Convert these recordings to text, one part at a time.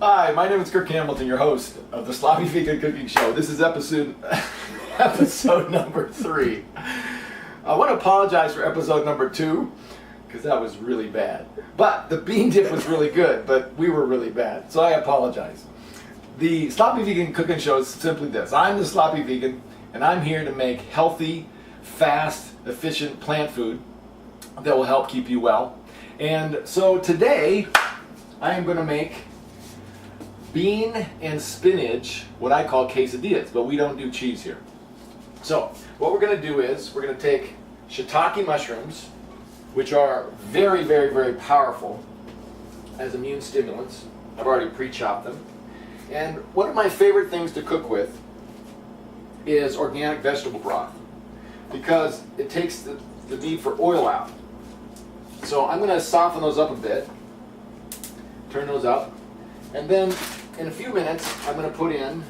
Hi, my name is Kirk Hamilton, your host of the Sloppy Vegan Cooking Show. This is episode number 3. I want to apologize for episode number 2 because that was really bad. But the bean dip was really good, but we were really bad, so I apologize. The Sloppy Vegan Cooking Show is simply this. I'm the Sloppy Vegan, and I'm here to make healthy, fast, efficient plant food that will help keep you well. And so today, I am going to make bean and spinach, what I call quesadillas, but we don't do cheese here. So what we're going to do is we're going to take shiitake mushrooms, which are very, very, very powerful as immune stimulants. I've already pre-chopped them. And one of my favorite things to cook with is organic vegetable broth, because it takes the need for oil out. So I'm going to soften those up a bit, turn those up, and then in a few minutes I'm going to put in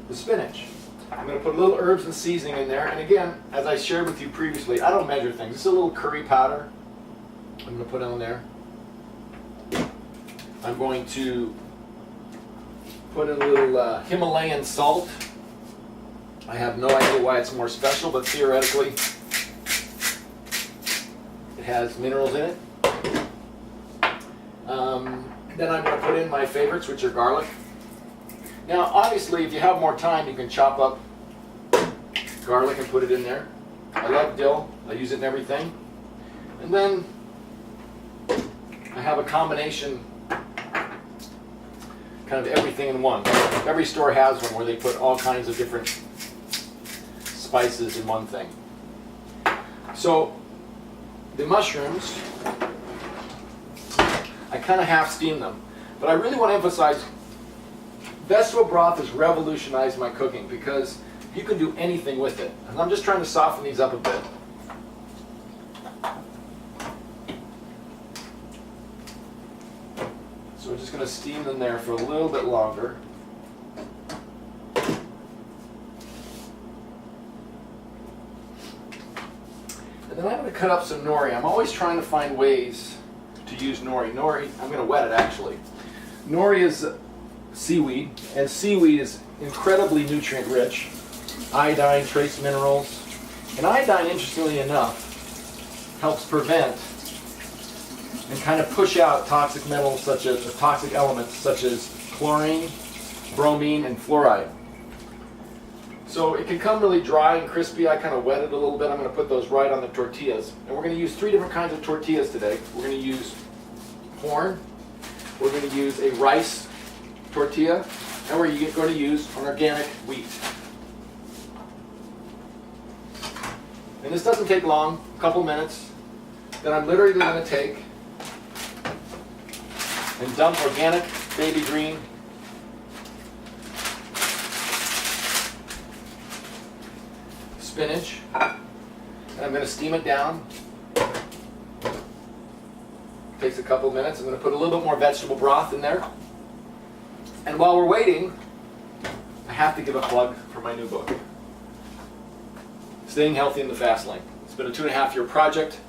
the spinach. I'm going to put a little herbs and seasoning in there, and again, as I shared with you previously, I don't measure things. It's a little curry powder I'm going to put on there. I'm going to put in a little Himalayan salt. I have no idea why it's more special, but theoretically it has minerals in it. Then I'm going to put in my favorites, which are garlic. Now, obviously, if you have more time, you can chop up garlic and put it in there. I love dill. I use it in everything. And then I have a combination, kind of everything in one. Every store has one where they put all kinds of different spices in one thing. So the mushrooms, I kind of half steam them, but I really want to emphasize vegetable broth has revolutionized my cooking because you can do anything with it. And I'm just trying to soften these up a bit. So we're just going to steam them there for a little bit longer. And then I'm going to cut up some nori. I'm always trying to find ways to use nori. Nori, I'm going to wet it actually. Nori is seaweed, and seaweed is incredibly nutrient rich. Iodine, trace minerals. And iodine, interestingly enough, helps prevent and kind of push out toxic metals such as toxic elements such as chlorine, bromine, and fluoride. So it can come really dry and crispy. I kind of wet it a little bit. I'm going to put those right on the tortillas. And we're going to use 3 different kinds of tortillas today. We're going to use corn, we're going to use a rice tortilla, and we're going to use an organic wheat. And this doesn't take long, a couple minutes. Then I'm literally going to take and dump organic baby green spinach, and I'm going to steam it down. Takes a couple minutes. I'm going to put a little bit more vegetable broth in there. And while we're waiting, I have to give a plug for my new book, Staying Healthy in the Fast Lane. It's been a 2.5-year project,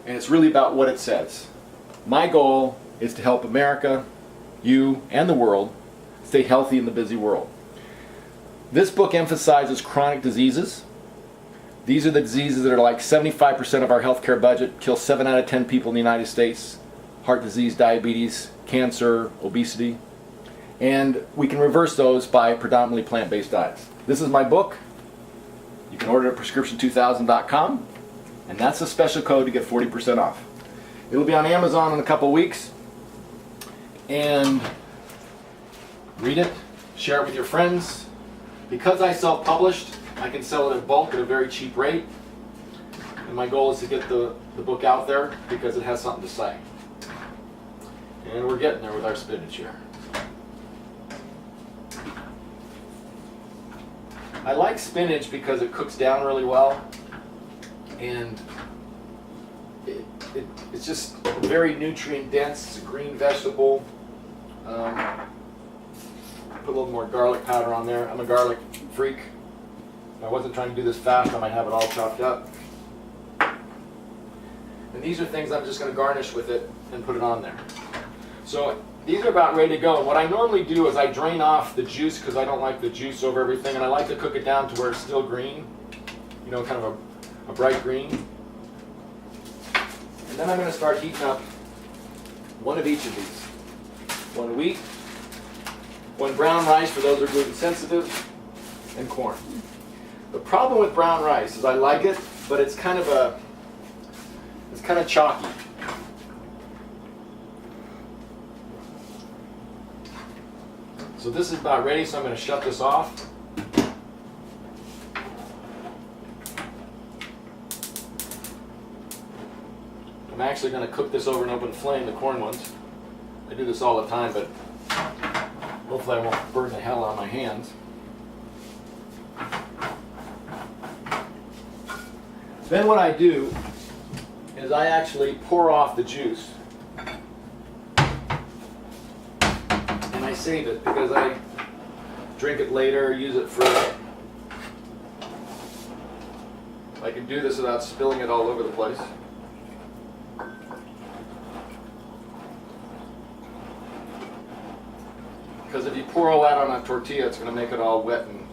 and it's really about what it says. My goal is to help America, you, and the world stay healthy in the busy world. This book emphasizes chronic diseases. These are the diseases that are like 75% of our healthcare budget, kill 7 out of 10 people in the United States. Heart disease, diabetes, cancer, obesity. And we can reverse those by predominantly plant-based diets. This is my book. You can order it at prescription2000.com, and that's a special code to get 40% off. It'll be on Amazon in a couple weeks. And read it, share it with your friends. Because I self-published, I can sell it in bulk at a very cheap rate. And my goal is to get the book out there because it has something to say. And we're getting there with our spinach here. I like spinach because it cooks down really well. And it's just very nutrient dense. It's a green vegetable. Put a little more garlic powder on there. I'm a garlic freak. If I wasn't trying to do this fast, I might have it all chopped up. And these are things I'm just going to garnish with it and put it on there. So these are about ready to go. And what I normally do is I drain off the juice because I don't like the juice over everything, and I like to cook it down to where it's still green, you know, kind of a bright green. And then I'm going to start heating up one of each of these. One wheat, one brown rice for those who are gluten sensitive, and corn. The problem with brown rice is I like it, but it's kind of chalky. So this is about ready, so I'm going to shut this off. I'm actually going to cook this over an open flame, the corn ones. I do this all the time, but hopefully I won't burn the hell out of my hands. Then what I do is I actually pour off the juice. And I save it because I drink it later, use it for... I can do this without spilling it all over the place. Because if you pour all that on a tortilla, it's going to make it all wet and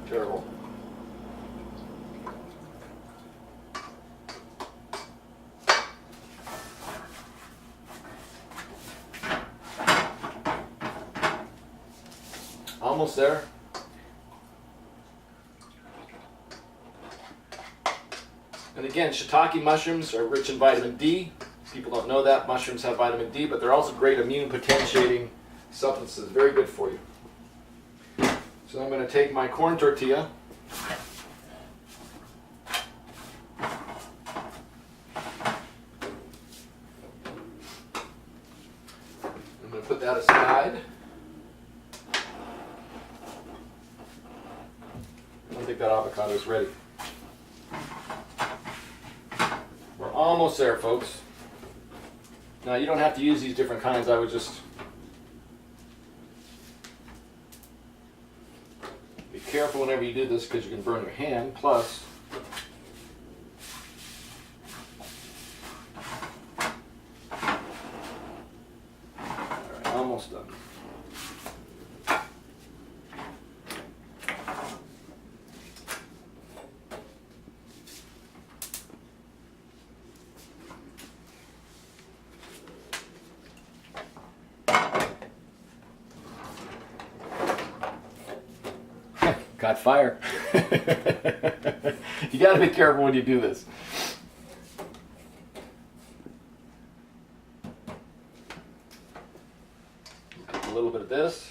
terrible. Almost there. And again, shiitake mushrooms are rich in vitamin D. People don't know that. Mushrooms have vitamin D, but they're also great immune potentiating substances. Very good for you. So I'm going to take my corn tortilla. I'm going to put that aside. I don't think that avocado is ready. We're almost there, folks. Now you don't have to use these different kinds. I would just be careful whenever you do this because you can burn your hand. Plus, all right, almost done. Got fire. You got to be careful when you do this. A little bit of this.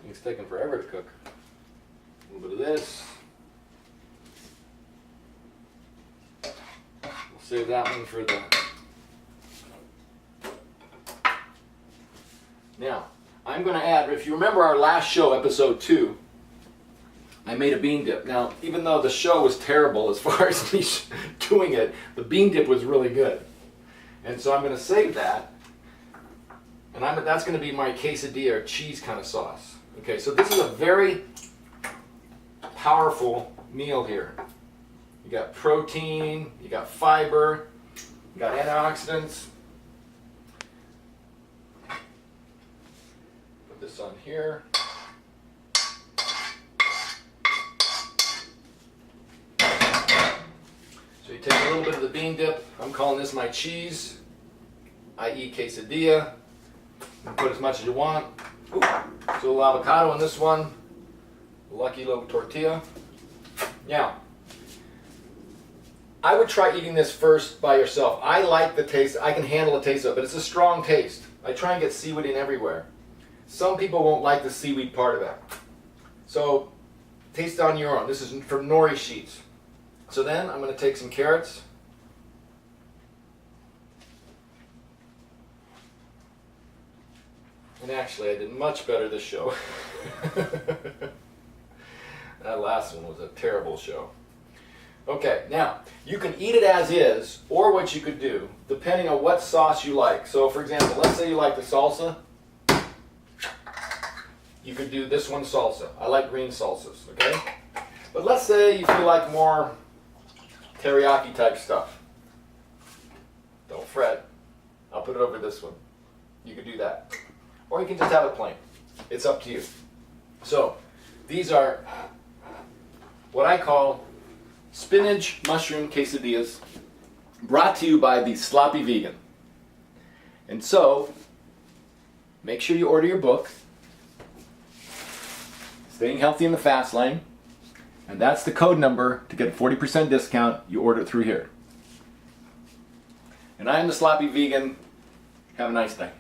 It's taking forever to cook. A little bit of this. We'll save that one for the... Now, I'm going to add, if you remember our last show, episode 2, I made a bean dip. Now, even though the show was terrible as far as me doing it, the bean dip was really good. And so I'm going to save that. And that's going to be my quesadilla or cheese kind of sauce. Okay, so this is a very powerful meal here. You got protein, you got fiber, you got antioxidants. This on here. So you take a little bit of the bean dip. I'm calling this my cheese, i.e. quesadilla. You can put as much as you want. Ooh. So a little avocado on this one. Lucky little tortilla. Now, I would try eating this first by yourself. I like the taste. I can handle the taste of it, but it's a strong taste. I try and get seaweed in everywhere. Some people won't like the seaweed part of that. So taste on your own. This is from nori sheets. So then I'm going to take some carrots. And actually I did much better this show. That last one was a terrible show. Okay, now you can eat it as is, or what you could do, depending on what sauce you like. So for example, let's say you like the salsa. You could do this one salsa. I like green salsas, okay? But let's say you feel like more teriyaki type stuff. Don't fret. I'll put it over this one. You can do that. Or you can just have it plain. It's up to you. So, these are what I call spinach mushroom quesadillas, brought to you by the Sloppy Vegan. And so, make sure you order your book, Staying Healthy in the Fast Lane, and that's the code number to get a 40% discount. You order it through here. And I am the Sloppy Vegan. Have a nice day.